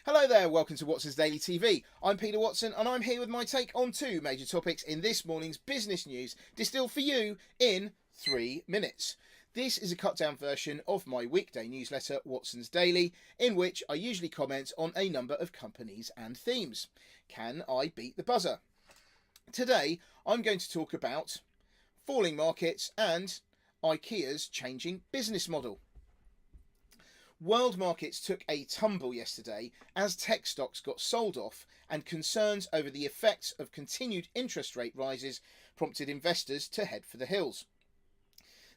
Hello there, welcome to Watson's Daily TV. I'm Peter Watson and I'm here with my take on two major topics in this morning's business news, distilled for you in 3 minutes. This is a cut down version of my weekday newsletter, Watson's Daily, in which I usually comment on a number of companies and themes. Can I beat the buzzer? Today I'm going to talk about falling markets and IKEA's changing business model. World markets took a tumble yesterday as tech stocks got sold off and concerns over the effects of continued interest rate rises prompted investors to head for the hills.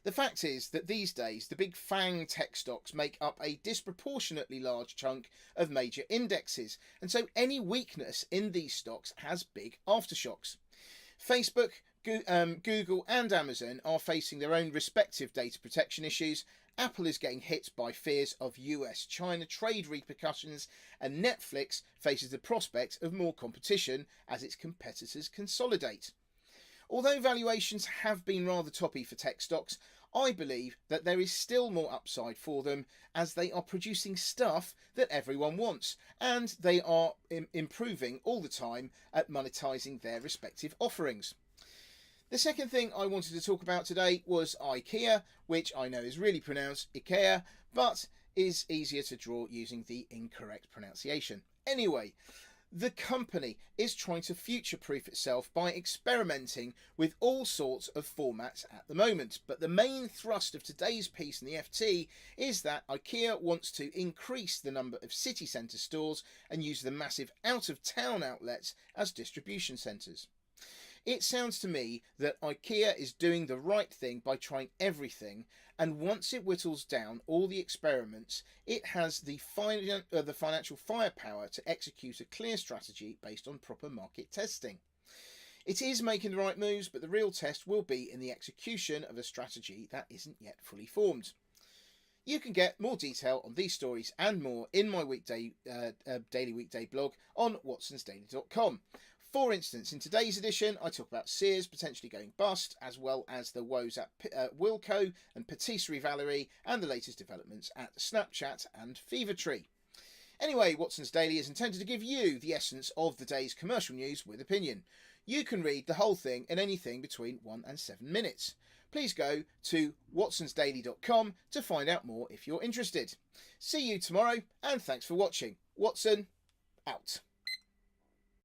The fact is that these days the big FANG tech stocks make up a disproportionately large chunk of major indexes, and so any weakness in these stocks has big aftershocks. Facebook, Google and Amazon are facing their own respective data protection issues. Apple is getting hit by fears of US-China trade repercussions, and Netflix faces the prospect of more competition as its competitors consolidate. Although valuations have been rather toppy for tech stocks, I believe that there is still more upside for them as they are producing stuff that everyone wants, and they are improving all the time at monetizing their respective offerings. The second thing I wanted to talk about today was IKEA, which I know is really pronounced IKEA, but is easier to draw using the incorrect pronunciation. Anyway, the company is trying to future-proof itself by experimenting with all sorts of formats at the moment. But the main thrust of today's piece in the FT is that IKEA wants to increase the number of city centre stores and use the massive out-of-town outlets as distribution centres. It sounds to me that IKEA is doing the right thing by trying everything, and once it whittles down all the experiments, it has the financial firepower to execute a clear strategy based on proper market testing. It is making the right moves, but the real test will be in the execution of a strategy that isn't yet fully formed. You can get more detail on these stories and more in my daily weekday blog on watsonsdaily.com. For instance, in today's edition, I talk about Sears potentially going bust, as well as the woes at Wilko and Patisserie Valerie, and the latest developments at Snapchat and Fevertree. Anyway, Watson's Daily is intended to give you the essence of the day's commercial news with opinion. You can read the whole thing in anything between 1 and 7 minutes. Please go to watsonsdaily.com to find out more if you're interested. See you tomorrow, and thanks for watching. Watson, out.